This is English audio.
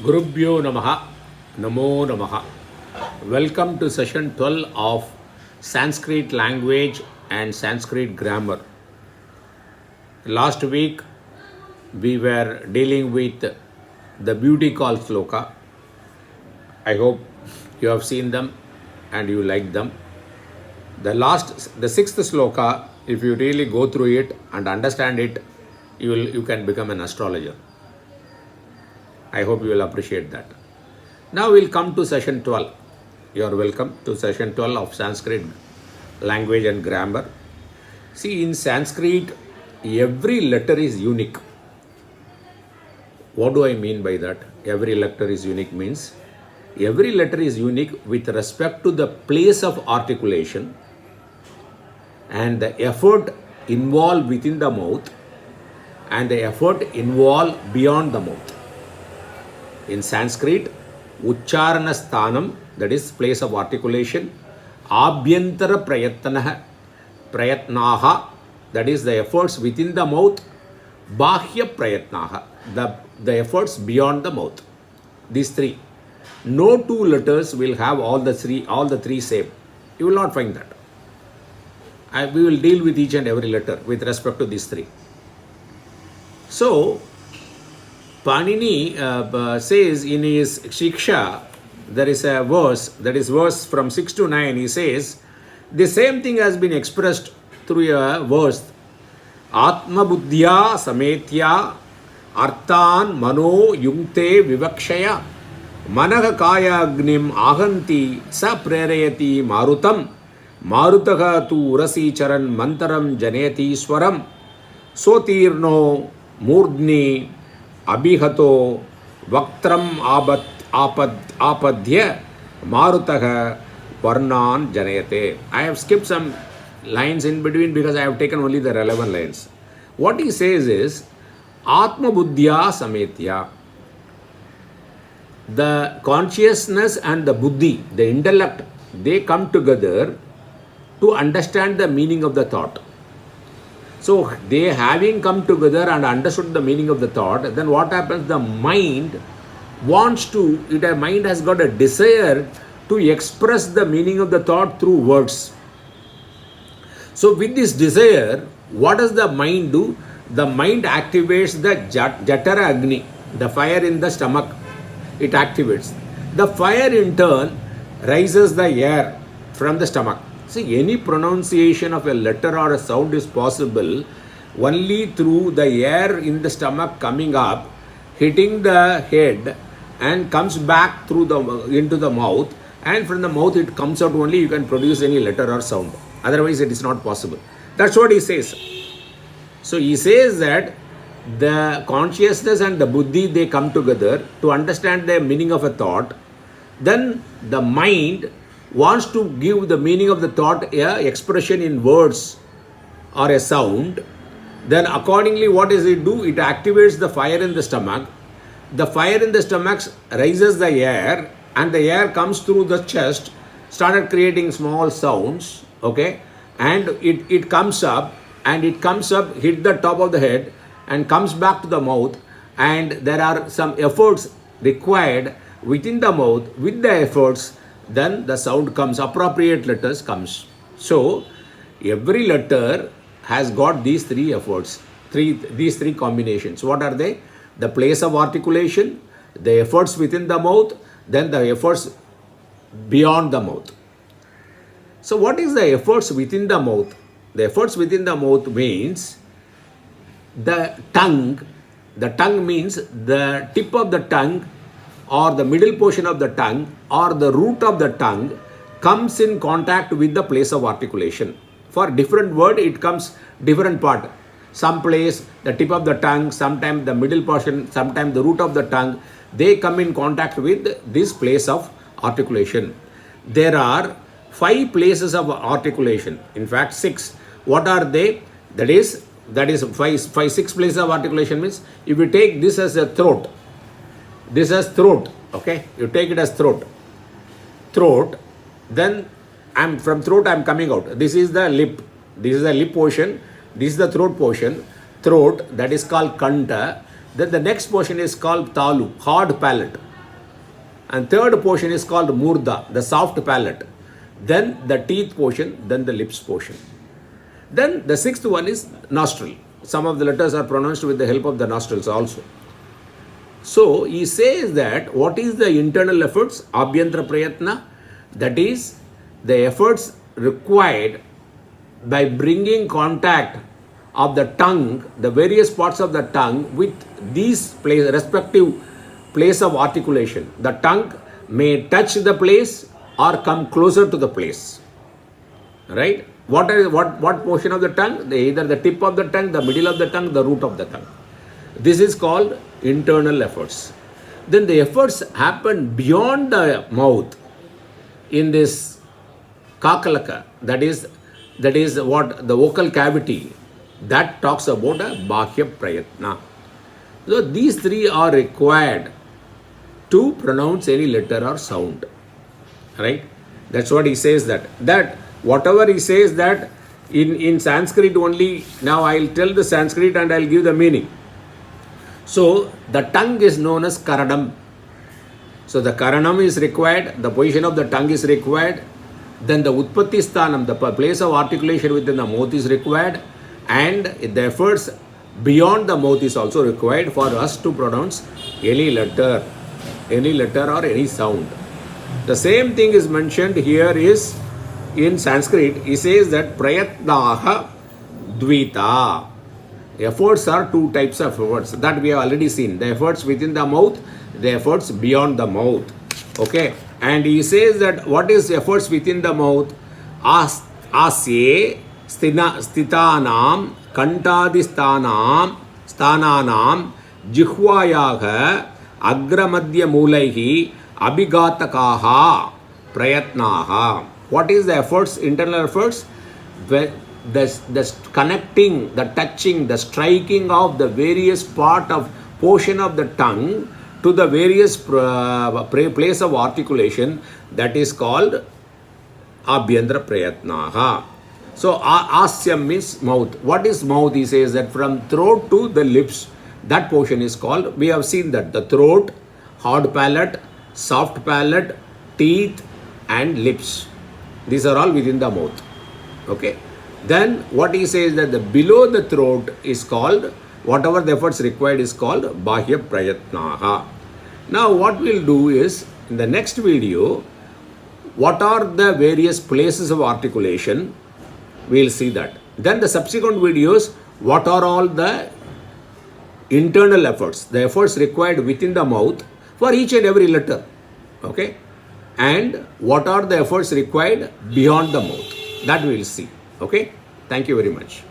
Gurubhyo Namaha, Namo Namaha. Welcome to session 12 of Sanskrit language and Sanskrit grammar. Last week we were dealing with the beauty called sloka. I hope you have seen them and you like them. The sixth sloka, if you really go through it and understand it, you can become an astrologer. I hope you will appreciate that. Now we'll come to session 12. You are welcome to session 12 of Sanskrit language and grammar. See, in Sanskrit, every letter is unique. What do I mean by that? Every letter is unique means every letter is unique with respect to the place of articulation and the effort involved within the mouth and the effort involved beyond the mouth. In Sanskrit, Uchcharana Sthanam, that is place of articulation, Abhyantara Prayatnaha, that is the efforts within the mouth, Bahya Prayatnaha, the efforts beyond the mouth. These three. No two letters will have all the three same. You will not find that. We will deal with each and every letter with respect to these three. So, Panini says in his Shiksha, there is a verse, that is verse from 6 to 9, he says, the same thing has been expressed through a verse, Atma Buddhya Sametya Arthan Mano Yungte Vivakshaya Manaha Kaya Agnim Ahanti Sa Prerayati Marutam Marutaha tu Urasi Charan Mantaram Janeti Swaram Sotirno Murdni Abhihato Vaktram Apadhya Marutaha Varnan Janayate. I have skipped some lines in between because I have taken only the relevant lines. What he says is Atma Buddhya Sametya. The consciousness and the buddhi, the intellect, they come together to understand the meaning of the thought. So, they having come together and understood the meaning of the thought, then what happens? The mind mind has got a desire to express the meaning of the thought through words. So, with this desire, what does the mind do? The mind activates the Jatara Agni, the fire in the stomach. It activates. The fire in turn rises the air from the stomach. See, any pronunciation of a letter or a sound is possible only through the air in the stomach coming up, hitting the head and comes back into the mouth, and from the mouth it comes out only you can produce any letter or sound. Otherwise it is not possible. That's what he says. So he says that the consciousness and the buddhi, they come together to understand the meaning of a thought. Then the mind wants to give the meaning of the thought a expression in words or a sound. Then accordingly what does it do? It activates the fire in the stomach. The fire in the stomach raises the air, and the air comes through the chest, started creating small sounds, okay, and it comes up, hit the top of the head and comes back to the mouth, and there are some efforts required within the mouth. With the efforts, then the sound comes, appropriate letters comes. So every letter has got these three efforts, these three combinations. What are they? The place of articulation, the efforts within the mouth, then the efforts beyond the mouth. So what is the efforts within the mouth? The efforts within the mouth means the tongue. The tongue means the tip of the tongue or the middle portion of the tongue or the root of the tongue comes in contact with the place of articulation. For different word, it comes different part. Some place, the tip of the tongue, sometimes the middle portion, sometimes the root of the tongue, they come in contact with this place of articulation. There are 5 places of articulation. In fact, 6. What are they? That is 6 places of articulation means if you take this as a throat, this as throat, okay, you take it as throat, then from throat I am coming out. This is the lip, this is the lip portion, this is the throat portion. Throat, that is called kanta. Then the next portion is called talu, hard palate. And third portion is called murda, the soft palate. Then the teeth portion, then the lips portion. Then the sixth one is nostril. Some of the letters are pronounced with the help of the nostrils also. So he says that what is the internal efforts? Abhyantra prayatna, that is the efforts required by bringing contact of the tongue, the various parts of the tongue with these respective place of articulation. The tongue may touch the place or come closer to the place. Right? What portion of the tongue? Either the tip of the tongue, the middle of the tongue, the root of the tongue. This is called internal efforts. Then the efforts happen beyond the mouth in this kakalaka, that is what the vocal cavity, that talks about a bahya prayatna. So these three are required to pronounce any letter or sound. Right? That's what he says, that whatever he says that in Sanskrit only. Now I'll tell the Sanskrit and I'll give the meaning. So the tongue is known as karanam. So the karanam is required, the position of the tongue is required, then the utpatti sthanam, the place of articulation within the mouth is required, and the efforts beyond the mouth is also required for us to pronounce any letter or any sound. The same thing is mentioned here is in Sanskrit. He says that prayatnaha dvita. Efforts are two types of efforts that we have already seen. The efforts within the mouth, the efforts beyond the mouth. Okay. And he says that what is efforts within the mouth? Asye stitanam kantadisthananam jihvayaha agramadya mulaihi abhigatakaha prayatnaha. What is the efforts, internal efforts? The connecting, the touching, the striking of the various portion of the tongue to the various place of articulation, that is called abhyandra prayatnaha. So asyam means mouth. What is mouth? He says that from throat to the lips, that portion is called, we have seen that the throat, hard palate, soft palate, teeth and lips. These are all within the mouth. Okay. Then what he says that the below the throat is called, whatever the efforts required is called bahya prayatnaha. Now what we'll do is, in the next video, what are the various places of articulation? We'll see that. Then the subsequent videos, what are all the internal efforts, the efforts required within the mouth for each and every letter. Okay. And what are the efforts required beyond the mouth? That we'll see. Okay. Thank you very much.